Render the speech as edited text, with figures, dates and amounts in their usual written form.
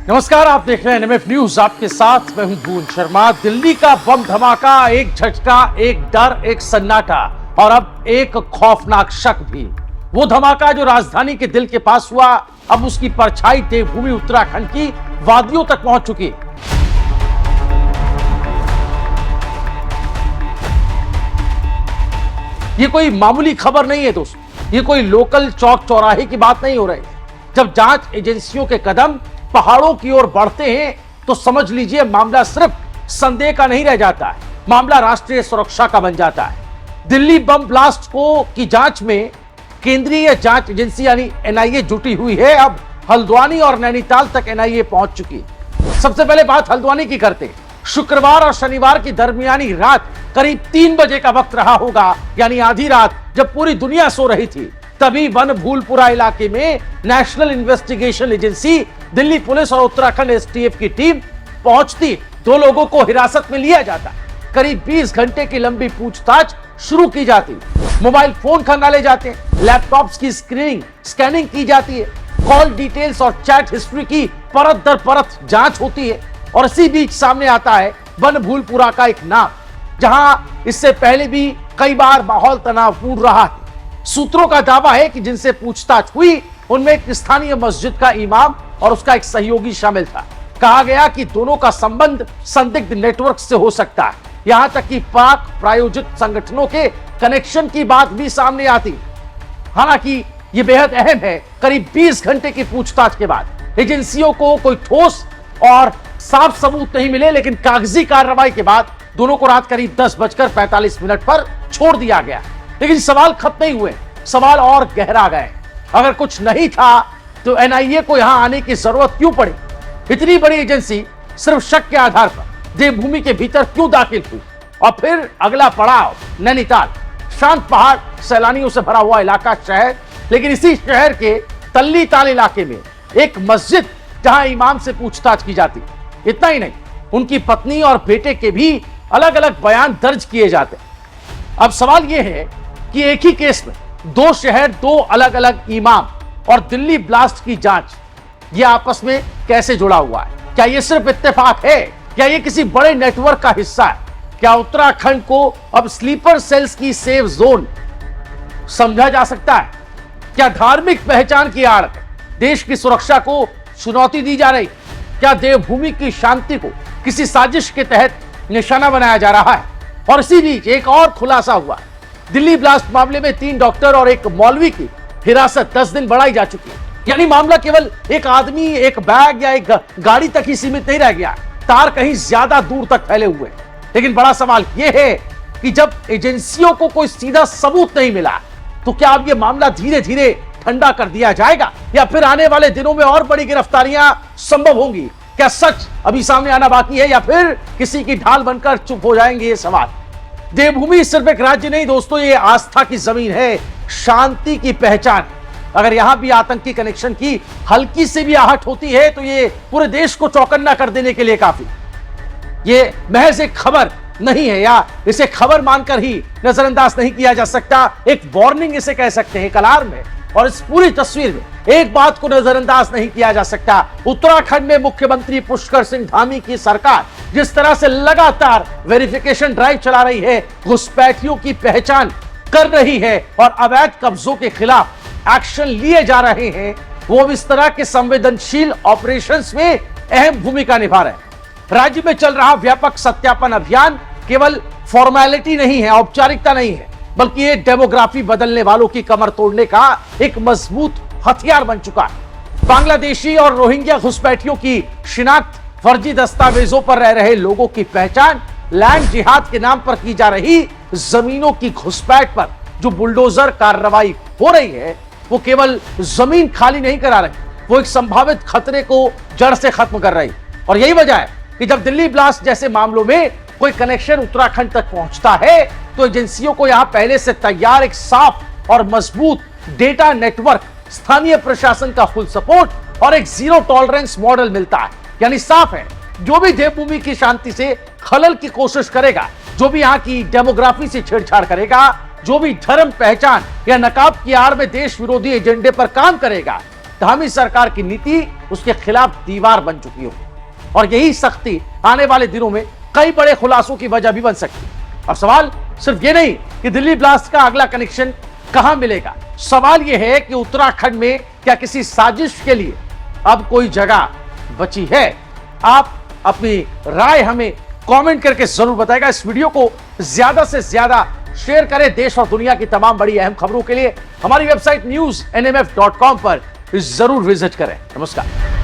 नमस्कार, आप देख रहे हैं एनएमएफ न्यूज। आपके साथ मैं हूं भून शर्मा। दिल्ली का बम धमाका, एक झटका, एक डर, एक सन्नाटा और अब एक खौफनाक शक भी। वो धमाका जो राजधानी के दिल के पास हुआ, अब उसकी परछाई देवभूमि उत्तराखंड की वादियों तक पहुंच चुकी। ये कोई मामूली खबर नहीं है दोस्तों, ये कोई लोकल चौक चौराहे की बात नहीं हो रही। जब जांच एजेंसियों के कदम पहाड़ों की ओर बढ़ते हैं तो समझ लीजिए मामला सिर्फ संदेह का नहीं रह जाता है, मामला राष्ट्रीय सुरक्षा का बन जाता है। दिल्ली बम ब्लास्ट की जांच में केंद्रीय जांच एजेंसी यानी एनआईए जुटी हुई है। अब हल्द्वानी और नैनीताल तक एनआईए पहुंच चुकी है। सबसे पहले बात हल्द्वानी की करते हैं। शुक्रवार और शनिवार की दरमियानी रात करीब 3 बजे का वक्त रहा होगा, यानी आधी रात, जब पूरी दुनिया सो रही थी। तभी बनभूलपुरा इलाके में national investigation agency, Delhi police और उत्तराखंड एसटीएफ की टीम पहुंचती। 2 लोगों को हिरासत में लिया जाता। करीब 20 घंटे की लंबी पूछताछ शुरू की जाती। मोबाइल फोन खंगाले जाते हैं, लैपटॉप्स की स्कैनिंग की जाती है, कॉल डिटेल्स और चैट हिस्ट्री की परत दर परत जांच होती है। और इसी बीच सामने आता है बनभूलपुरा का एक नाम, जहां इससे पहले भी कई बार माहौल तनावपूर्ण रहा है। सूत्रों का दावा है कि जिनसे पूछताछ हुई उनमें एक स्थानीय मस्जिद का इमाम और उसका एक सहयोगी शामिल था। कहा गया कि दोनों का संबंध संदिग्ध नेटवर्क से हो सकता है। यहां तक कि पाक प्रायोजित संगठनों के कनेक्शन की बात भी सामने आती। हालांकि यह बेहद अहम है, करीब 20 घंटे की पूछताछ के बाद एजेंसियों को कोई ठोस और साफ सबूत नहीं मिले, लेकिन कागजी कार्रवाई के बाद दोनों को रात करीब 10:45 पर छोड़ दिया गया। लेकिन सवाल खत्म नहीं हुए, सवाल और गहरा गए। अगर कुछ नहीं था तो एनआईए को यहां आने की जरूरत क्यों पड़ी? इतनी बड़ी एजेंसी सिर्फ शक के आधार पर देवभूमि के भीतर क्यों दाखिल हुई? और फिर अगला पड़ाव नैनीताल, शांत पहाड़, सैलानियों से भरा हुआ इलाका, शहर। लेकिन इसी शहर के तल्ली ताल इलाके में एक मस्जिद, जहां इमाम से पूछताछ की जाती। इतना ही नहीं, उनकी पत्नी और बेटे के भी अलग अलग बयान दर्ज किए जाते। अब सवाल यह है कि एक ही केस में 2 शहर, 2 अलग अलग इमाम और दिल्ली ब्लास्ट की जांच, यह आपस में कैसे जुड़ा हुआ है? क्या यह सिर्फ इत्तेफाक है? क्या यह किसी बड़े नेटवर्क का हिस्सा है? क्या उत्तराखंड को अब स्लीपर सेल्स की सेफ जोन समझा जा सकता है? क्या धार्मिक पहचान की आड़ में देश की सुरक्षा को चुनौती दी जा रही? क्या देवभूमि की शांति को किसी साजिश के तहत निशाना बनाया जा रहा है? और इसी बीच एक और खुलासा हुआ। दिल्ली ब्लास्ट मामले में 3 डॉक्टर और एक मौलवी की हिरासत 10 दिन बढ़ाई जा चुकी है। यानी मामला केवल एक आदमी, एक बैग या एक गाड़ी तक ही सीमित नहीं रह गया, तार कहीं ज्यादा दूर तक फैले हुए। लेकिन बड़ा सवाल यह है कि जब एजेंसियों को कोई सीधा सबूत नहीं मिला, तो क्या अब यह मामला धीरे धीरे ठंडा कर दिया जाएगा, या फिर आने वाले दिनों में और बड़ी गिरफ्तारियां संभव होंगी? क्या सच अभी सामने आना बाकी है, या फिर किसी की ढाल बनकर चुप हो जाएंगे? ये सवाल। देवभूमि सिर्फ एक राज्य नहीं दोस्तों, ये आस्था की जमीन है, शांति की पहचान। अगर यहां भी आतंकी कनेक्शन की हल्की से भी आहट होती है तो ये पूरे देश को चौकन्ना कर देने के लिए काफी। ये महज एक खबर नहीं है, या इसे खबर मानकर ही नजरअंदाज नहीं किया जा सकता। एक वार्निंग इसे कह सकते हैं, एक अलार्म है। और इस पूरी तस्वीर में एक बात को नजरअंदाज नहीं किया जा सकता। उत्तराखंड में मुख्यमंत्री पुष्कर सिंह धामी की सरकार जिस तरह से लगातार वेरिफिकेशन ड्राइव चला रही है, घुसपैठियों की पहचान कर रही है और अवैध कब्जों के खिलाफ एक्शन लिए जा रहे हैं, वो इस तरह के संवेदनशील ऑपरेशंस में अहम भूमिका निभा रहे हैं। राज्य में चल रहा व्यापक सत्यापन अभियान केवल फॉर्मेलिटी नहीं है, औपचारिकता नहीं है, बल्कि ये डेमोग्राफी बदलने वालों की कमर तोड़ने का एक मजबूत हथियार बन चुका है। बांग्लादेशी और रोहिंग्या घुसपैठियों की शिनाख्त, फर्जी दस्तावेजों पर रह रहे लोगों की पहचान, लैंड जिहाद के नाम पर की जा रही जमीनों की घुसपैठ पर जो बुलडोजर कार्रवाई हो रही है, वो केवल जमीन खाली नहीं करा रही, वो एक संभावित खतरे को जड़ से खत्म कर रही। और यही वजह है कि जब दिल्ली ब्लास्ट जैसे मामलों में कोई कनेक्शन उत्तराखंड तक पहुंचता है, तो एजेंसियों को यहां पहले से तैयार एक साफ और मजबूत डेटा नेटवर्क, स्थानीय प्रशासन का फुल सपोर्ट और एक जीरो टॉलरेंस मॉडल मिलता है। यानी साफ है, जो भी देवभूमि की शांति से खलल की कोशिश करेगा, जो भी यहां की डेमोग्राफी से छेड़छाड़ करेगा, जो भी धर्म, पहचान या नकाब की आड़ में देश विरोधी एजेंडे पर काम करेगा, धामी सरकार की नीति उसके खिलाफ दीवार बन चुकी हो और यही सख्ती आने वाले दिनों में कई बड़े खुलासों की वजह भी बन सकती है। और सवाल सिर्फ ये नहीं कि दिल्ली ब्लास्ट का अगला कनेक्शन कहां मिलेगा, सवाल यह है कि उत्तराखंड में क्या किसी साजिश के लिए अब कोई जगह बची है। आप अपनी राय हमें कमेंट करके जरूर बताएगा। इस वीडियो को ज्यादा से ज्यादा शेयर करें। देश और दुनिया की तमाम बड़ी अहम खबरों के लिए हमारी वेबसाइट newsnmf.com पर जरूर विजिट करें। नमस्कार।